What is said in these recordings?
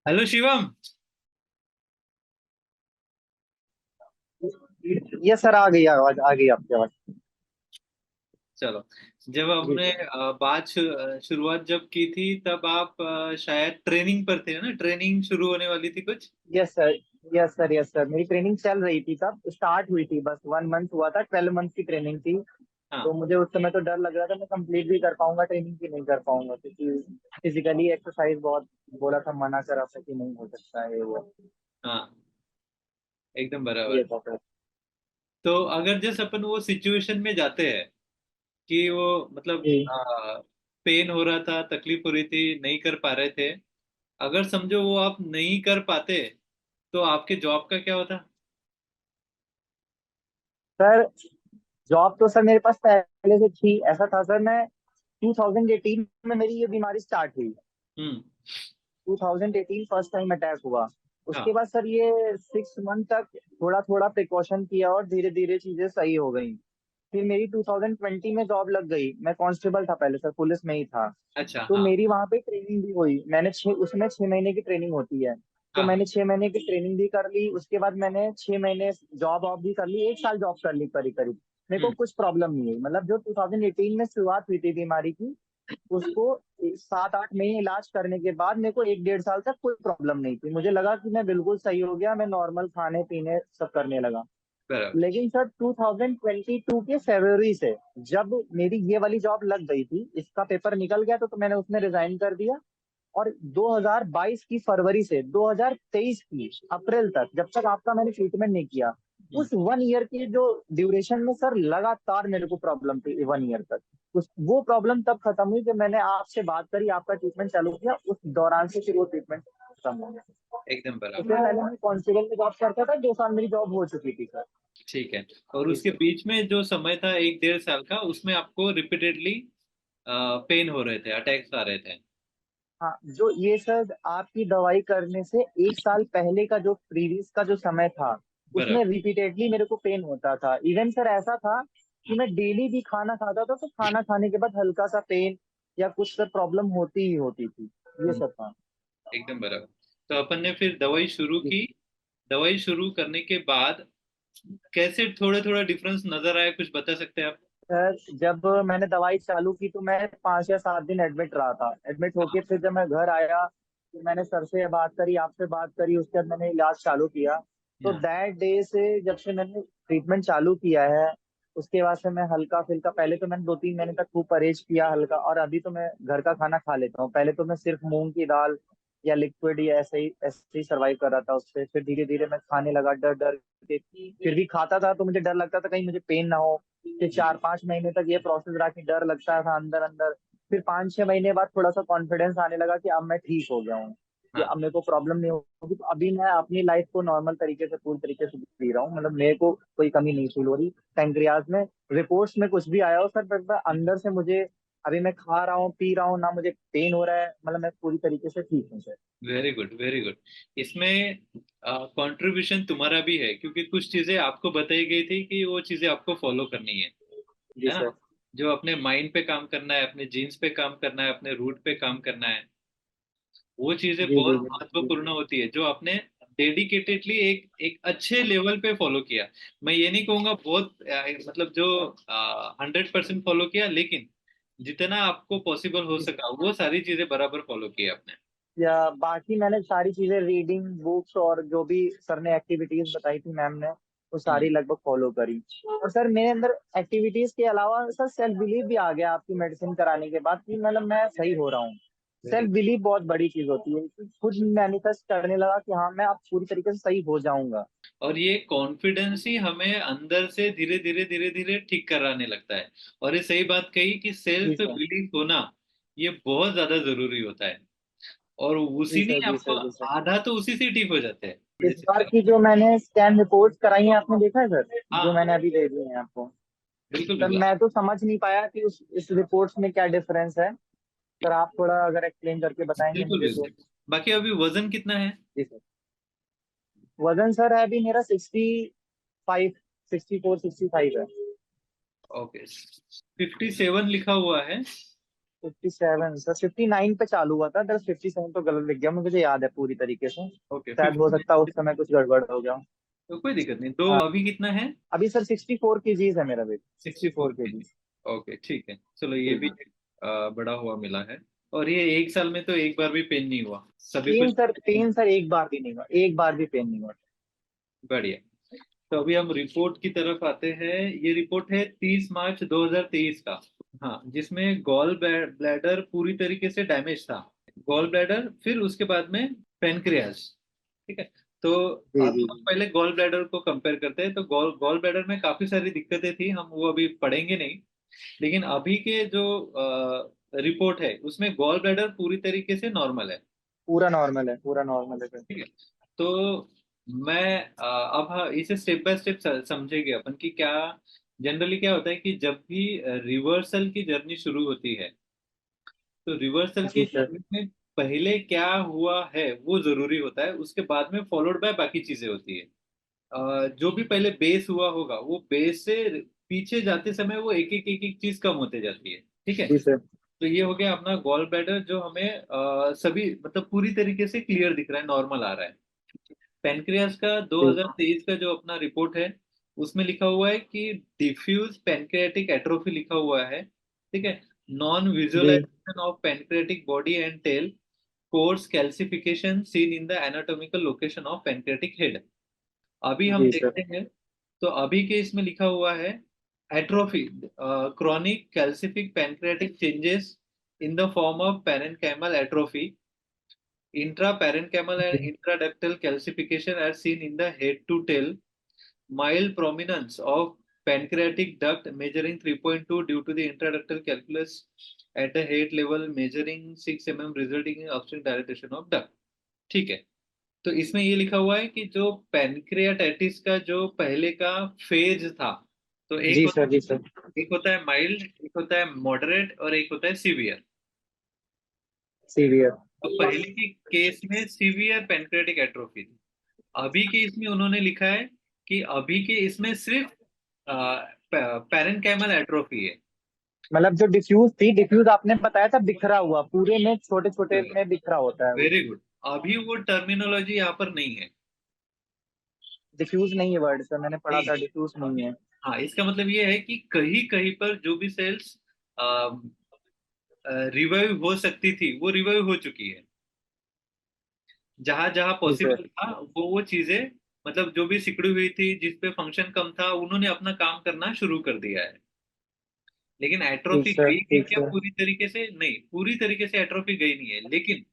Hello Shivam. ये sir आ गई आवाज, आ गई आपकी आवाज। चलो। जब जी हमने सर। शुरुआत जब की थी तब आप शायद ट्रेनिंग पर थे ना, ट्रेनिंग शुरू होने वाली थी कुछ। Yes sir. Yes sir, yes sir, मेरी ट्रेनिंग चल रही थी, तब स्टार्ट हुई थी, बस 1 मंथ हुआ था, 12 मंथ की ट्रेनिंग थी। तो हाँ। मुझे उस समय तो डर लग रहा था मैं कंप्लीट भी कर पाऊंगा ट्रेनिंग की नहीं कर पाऊंगा, क्योंकि फिजिकली एक्सरसाइज बहुत बोला था, मना करा था कि नहीं हो सकता है वो। हाँ, एकदम बराबर। ये था सर। तो अगर जैसे अपन वो सिचुएशन में जाते हैं कि वो मतलब जी पेन हो रहा था, तकलीफ हो रही थी, नहीं कर पा रहे थे। अगर समझो वो आप नहीं कर पाते तो आपके जॉब का क्या होता? सर, जॉब तो सर मेरे पास पहले से थी। ऐसा था सर, मैं 2018 में मेरी ये बीमारी स्टार्ट हुई। हम्म। 2018 फर्स्ट टाइम अटैक हुआ। उसके हाँ। बाद सर ये 6 मंथ तक थोड़ा थोड़ा प्रिकॉशन किया और धीरे धीरे चीजें सही हो गई। फिर मेरी 2020 में जॉब लग गई। मैं कांस्टेबल था पहले सर, पुलिस में ही था। अच्छा। तो हाँ। मेरी वहां पे ट्रेनिंग भी हुई। मैंने उसमें 6 महीने की ट्रेनिंग होती है। तो हाँ। मैंने 6 महीने की ट्रेनिंग भी कर ली, उसके बाद मैंने 6 महीने जॉब वॉब भी कर ली, 1 साल जॉब कर ली करीब करीब। मेरे को हम्म। कुछ प्रॉब्लम नहीं हुई, मतलब जो 2018 में शुरुआत हुई थी बीमारी की, उसको 7-8 महीने इलाज करने के बाद मेरे को 1-1.5 साल तक कोई प्रॉब्लम नहीं थी। मुझे लगा कि मैं बिल्कुल सही हो गया, मैं नॉर्मल खाने पीने सब करने लगा। बराबर। लेकिन सर 2022 के फरवरी से जब मेरी ये वाली जॉब लग गई थी, इसका पेपर निकल गया तो मैंने उसमें रिजाइन कर दिया। और 2022 की फरवरी से 2023 की अप्रैल तक, जब तक आपका मैंने ट्रीटमेंट नहीं किया, हम्म। उस 1 ईयर की जो ड्यूरेशन में सर लगातार मेरे को प्रॉब्लम थी 1 ईयर तक। उस वो प्रॉब्लम तब खत्म हुई जब मैंने आपसे बात करी, आपका ट्रीटमेंट चालू किया, उस दौरान से फिर वो ट्रीटमेंट खत्म हो गया। एकदम उससे बराबर। पहले मैं कांस्टेबल में जॉब करता था, 2 साल मेरी जॉब हो चुकी थी सर। ठीक है। और जी उसके सर। बीच में जो समय था 1 1.5 साल का, उसमें आपको रिपीटेडली पेन हो रहे थे, अटैक्स आ रहे थे। हाँ, जो ये सर आपकी दवाई करने से 1 साल पहले का जो प्रीवियस का जो समय था, उसमें बराबर। रिपीटेडली मेरे को पेन होता था। इवन सर ऐसा था कि मैं डेली भी खाना खाता था तो खाना खाने के बाद हल्का सा पेन या कुछ सर प्रॉब्लम होती ही होती थी। ये हम्म, सब था। एकदम बराबर। तो अपन ने फिर दवाई शुरू जी की। दवाई शुरू करने के बाद कैसे थोड़ा थोड़ा डिफरेंस नजर आया, कुछ बता सकते हैं आप? सर, जब मैंने दवाई चालू की तो मैं 5 या 7 दिन एडमिट रहा था। एडमिट होके फिर जब मैं घर आया तो मैंने सर से बात करी, आपसे बात करी, उसके बाद मैंने इलाज चालू किया। तो हाँ। दैट डे से जब से मैंने ट्रीटमेंट चालू किया है, उसके बाद से मैं हल्का फुल्का, पहले तो मैंने 2-3 महीने तक खूब परहेज किया हल्का, और अभी तो मैं घर का खाना खा लेता हूँ। पहले तो मैं सिर्फ मूंग की दाल या लिक्विड या ऐसे ही सर्वाइव कर रहा था उससे। फिर धीरे धीरे मैं खाने लगा डर डर के। फिर भी खाता था तो मुझे डर लगता था कहीं मुझे पेन ना हो। कि 4-5 महीने तक ये प्रोसेस रहा कि डर लगता था अंदर अंदर। फिर 5-6 महीने बाद थोड़ा सा कॉन्फिडेंस आने लगा कि अब मैं ठीक हो गया हूँ, कि हाँ। अब मेरे को प्रॉब्लम नहीं होगी। तो अभी मैं अपनी लाइफ को नॉर्मल तरीके से, पूरी तरीके से जी रहा हूँ। मतलब मेरे को कोई कमी नहीं फील हो रही पैंक्रियाज में। रिपोर्ट्स में कुछ भी आया हो सर, पर अंदर से मुझे, अभी मैं खा रहा हूँ पी रहा हूँ ना, मुझे पेन हो रहा है। मतलब मैं पूरी तरीके से ठीक हूँ sir. Very good, very good. इसमें कंट्रीब्यूशन तुम्हारा भी है, क्योंकि कुछ चीजें आपको बताई गई थी कि वो चीजें आपको फॉलो करनी जी है ना? सर। जो अपने माइंड पे काम करना है, अपने जीन्स पे काम करना है, अपने रूट पे काम करना है, वो चीजें जी जी बहुत जी जी। महत्वपूर्ण होती है जो आपने डेडिकेटेडली एक एक अच्छे लेवल पे फॉलो किया। मैं ये नहीं कहूंगा बहुत मतलब जो 100% फॉलो किया, लेकिन जितना आपको पॉसिबल हो जी। सका वो सारी चीजें बराबर फॉलो की आपने। या बाकी मैंने सारी चीजें, रीडिंग बुक्स और जो भी सर ने एक्टिविटीज बताई थी मैम ने, वो हम्म। सारी लगभग फॉलो करी। और सर मेरे अंदर एक्टिविटीज के अलावा सर सेल्फ बिलीव भी आ गया आपकी मेडिसिन कराने के बाद, कि मतलब मैं सही हो रहा हूँ। वेरी। सेल्फ बिलीव बहुत बड़ी चीज होती है, कि खुद मैनिफेस्ट करने लगा कि हाँ मैं अब पूरी तरीके से सही हो जाऊंगा। और ये कॉन्फिडेंस ही हमें अंदर से धीरे धीरे धीरे धीरे ठीक कराने लगता है। और ये सही बात कही कि जी सेल्फ सर। बिलीफ होना ये बहुत ज्यादा जरूरी होता है। और जी उसी ने सर। जी आपको, सर। जी सर। आधा तो उसी से ठीक हो जाते हैं। इस बार की जो मैंने स्कैन रिपोर्ट कराई है, आपने देखा है सर, जो हाँ। मैंने अभी दे दी है आपको? बिल्कुल सर बिल्कुल। मैं तो समझ नहीं पाया कि उस इस रिपोर्ट्स में क्या डिफरेंस है। सर आप थोड़ा अगर एक्सप्लेन करके बताएंगे बिल्कुल मुझे तो। बिल्कुल। बाकी अभी वजन कितना है? जी सर। वजन सर है अभी मेरा 65, 64, 65 है। ओके। 57 लिखा हुआ है। 57 सर, 59 पे चालू हुआ था, 57 तो गलत लिख गया, मुझे याद है पूरी तरीके से। ओके, शायद हो 59। सकता है उस समय कुछ गड़बड़ हो गया। तो कोई दिक्कत नहीं, तो हाँ, अभी कितना है? अभी सर 64 केजीज है मेरा वेट, 64 64 केजी। केजी। ओके, ठीक है, चलो ये जी। भी एक, बड़ा हुआ मिला है। और ये एक साल में तो एक बार भी पेन नहीं हुआ, सभी पेन कुछ? सर, पेन सर एक बार भी नहीं हुआ, एक बार भी पेन नहीं हुआ। बढ़िया। तो अभी हम रिपोर्ट की तरफ आते हैं। ये रिपोर्ट है 30 मार्च 2023 का। हाँ, जिसमें गॉल ब्लैडर पूरी तरीके से डैमेज था। गॉल ब्लैडर, फिर उसके बाद में पेनक्रियास। ठीक है। तो जी अब जी हम जी। पहले गॉल ब्लैडर को कंपेयर करते हैं। तो गॉल गॉल ब्लैडर में काफी सारी दिक्कतें थी, हम वो अभी पढ़ेंगे नहीं। लेकिन अभी के जो रिपोर्ट है उसमें गॉल ब्लैडर पूरी तरीके से नॉर्मल है। पूरा नॉर्मल है, पूरा नॉर्मल है सर। ठीक है। तो मैं अब इसे स्टेप बाय स्टेप समझेंगे अपन कि क्या जनरली क्या होता है कि जब भी रिवर्सल की जर्नी शुरू होती है, तो रिवर्सल की जी सर। जर्नी में पहले क्या हुआ है वो जरूरी होता है, उसके बाद में फॉलोड बाय बाकी चीजें होती है। जो भी पहले बेस हुआ होगा वो बेस से पीछे जाते समय वो एक एक चीज कम होते जाती है। ठीक है। जी सर। तो ये हो गया अपना गॉल ब्लैडर, जो हमें सभी मतलब पूरी तरीके से क्लियर दिख रहा है, नॉर्मल आ रहा है। पेनक्रियास का जी 2023 का जो अपना रिपोर्ट है, उसमें लिखा हुआ है कि डिफ्यूज पेनक्रियाटिक एट्रोफी लिखा हुआ है। ठीक है। नॉन जी visualisation of pancreatic body and tail, coarse calcification seen in the anatomical location of pancreatic head. अभी हम जी सर। देखते हैं। तो अभी के इसमें लिखा हुआ है atrophy, chronic calcific pancreatic changes in the form of parenchymal atrophy, intraparenchymal and जी intraductal calcification are seen in the head to tail, mild prominence of pancreatic duct measuring 3.2 due to the intraductal calculus at the head level measuring 6 mm resulting in upstream dilatation of duct। ठीक है। तो इसमें ये लिखा हुआ है कि जो पैनक्रियाटाइटिस का जो पहले का फेज था, तो जी सर। जी सर। एक होता है माइल्ड, एक होता है मॉडरेट, और एक होता है सीवियर। सीवियर। तो पहले के केस में सीवियर पेनक्रियाटिक एट्रोफी थी। अभी के इसमें उन्होंने लिखा है कि अभी के इसमें सिर्फ पैरेन्काइमल एट्रोफी है। मतलब जो डिफ्यूज थी, डिफ्यूज आपने बताया था बिखरा हुआ, पूरे में छोटे छोटे में बिखरा होता है वो। Very good. अभी वो टर्मिनोलॉजी यहाँ पर नहीं है। डिफ्यूज नहीं है वर्ड सर, मैंने पढ़ा नहीं था है। डिफ्यूज नहीं है। हाँ, इसका मतलब ये है कि कहीं कहीं पर जो भी सेल्स रिवाइव हो सकती थी वो रिवाइव हो चुकी है। जहां जहां जी सर। पॉसिबल था वो चीजें, मतलब जो भी सिकुड़ी हुई थी जिस पे फंक्शन कम था, उन्होंने अपना काम करना शुरू कर दिया है। लेकिन ठीक एट्रोफी सर। गई है ठीक क्या? सर। पूरी तरीके से नहीं, पूरी तरीके से एट्रोफी गई नहीं है, लेकिन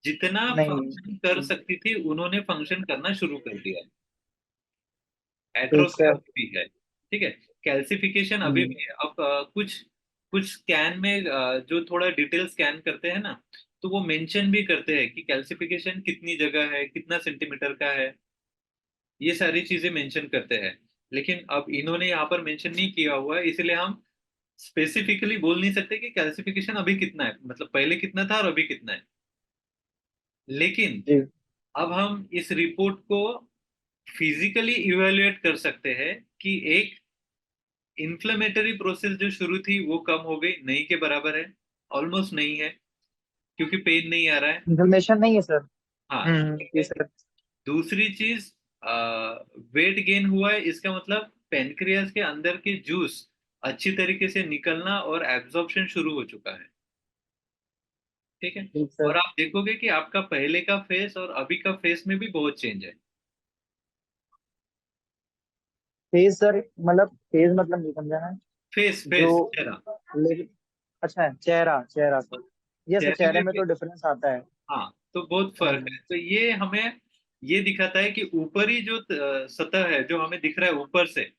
जितना नहीं। फंक्शन कर सकती थी उन्होंने फंक्शन करना शुरू कर दिया है। ठीक एट्रोफी सर। अभी भी है। ठीक है। कैल्सिफिकेशन अभी हम्म। भी है। अब कुछ कुछ स्कैन में जो थोड़ा डिटेल स्कैन करते हैं ना, तो वो मेंशन भी करते हैं कि कैल्सिफिकेशन कितनी जगह है, कितना सेंटीमीटर का है। ये सारी चीजें मेंशन करते हैं। लेकिन अब इन्होंने यहाँ पर मेंशन नहीं किया हुआ है, इसलिए हम स्पेसिफिकली बोल नहीं सकते कि कैल्सिफिकेशन अभी कितना है, मतलब पहले कितना था और अभी कितना है। लेकिन जी अब हम इस रिपोर्ट को फिजिकली इवेल्युएट कर सकते हैं कि एक इन्फ्लेमेटरी प्रोसेस जो शुरू थी वो कम हो गई, नहीं के बराबर है, ऑलमोस्ट नहीं है, क्योंकि पेन नहीं आ रहा है। इंफॉर्मेशन नहीं है सर। हाँ। ठीक जी है। सर। दूसरी चीज, वेट गेन हुआ है, इसका मतलब पेनक्रियास के अंदर के जूस अच्छी तरीके से निकलना और एब्जॉर्प्शन शुरू हो चुका है। ठीक है। ठीक सर। और आप देखोगे कि आपका पहले का फेस और अभी का फेस में भी बहुत चेंज है। फेज सर, मतलब फेज मतलब नहीं समझा मैं। फेस जो फेस चेहरा। ले, अच्छा चेहरा, चेहरा सर। ये सर चेहरे चेहरे में में भी। तो डिफरेंस आता है। हाँ, तो बहुत फर्क है। हम्म। तो ये हमें ये दिखाता है कि ऊपरी जो सतह है जो हमें दिख रहा है ऊपर से,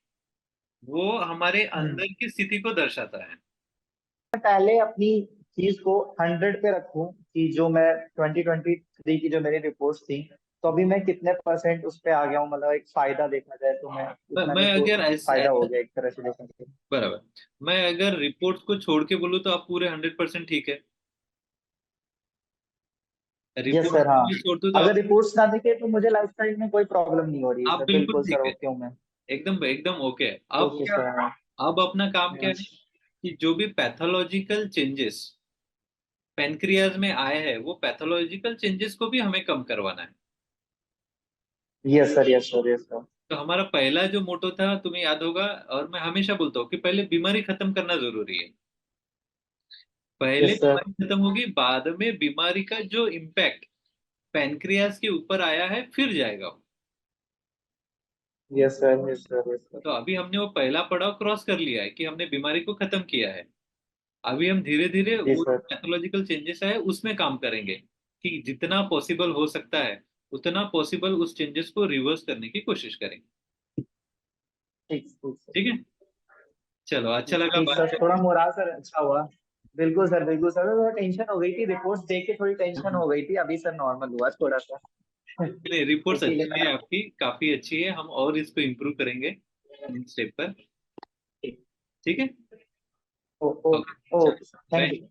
वो हमारे हम्म। अंदर की स्थिति को दर्शाता है। मैं पहले अपनी चीज को 100 पे रखूं कि जो मैं 2023 की जो मेरी रिपोर्ट्स थी, तो अभी मैं कितने परसेंट उस पे आ गया हूँ, मतलब एक फायदा देखा जाए तो मैं इतना मैं मेरे को अगर फायदा हो गया एक तरह से देखने से। बराबर, मैं अगर रिपोर्ट को छोड़ के बोलूँ तो आप पूरे 100% ठीक है। Yes report sir. हाँ, को छोड़ दो तो अगर आप रिपोर्ट्स ना दिखे तो मुझे लाइफस्टाइल में कोई प्रॉब्लम नहीं हो रही है आप सर, बिल्कुल बिल्कुल सर, ठीक है। ओके हूँ मैं। एकदम एकदम ओके है। अब ओके क्या? सर। हाँ। अब अपना काम क्या है कि जो भी पैथोलॉजिकल चेंजेस पैनक्रियाज में आया है, वो पैथोलॉजिकल चेंजेस को भी हमें कम करवाना है। Yes sir, yes sir, yes sir. तो हमारा पहला जो मोटो था, तुम्हें याद होगा, और मैं हमेशा बोलता हूँ कि पहले बीमारी खत्म करना जरूरी है। पहले यस सर, बीमारी खत्म होगी, बाद में बीमारी का जो इम्पैक्ट पैनक्रियाज के ऊपर आया है फिर जाएगा वो। Yes sir, yes sir, yes sir. तो अभी हमने वो पहला पड़ाव क्रॉस कर लिया है कि हमने बीमारी को खत्म किया है। अभी हम धीरे धीरे जी वो सर। पैथोलॉजिकल चेंजेस है उसमें काम करेंगे, कि जितना पॉसिबल हो सकता है उतना पॉसिबल उस चेंजेस को रिवर्स करने की कोशिश करेंगे। ठीक ठीक सर। ठीक है, चलो अच्छा लगा ठीक बात सर, थोड़ा करके। मोराल सर अच्छा हुआ। बिल्कुल सर, बिल्कुल सर, थोड़ा टेंशन हो गई थी, रिपोर्ट देख के थोड़ी टेंशन हो गई थी, अभी सर नॉर्मल हुआ थोड़ा सा। नहीं, रिपोर्ट्स इसीलिए अच्छी मैंने। है आपकी, काफी अच्छी है, हम और इसको इम्प्रूव करेंगे स्टेप पर। ठीक। ठीक है। ओ ओ ओके ओके सर, चलो, थैंक बाय। यू।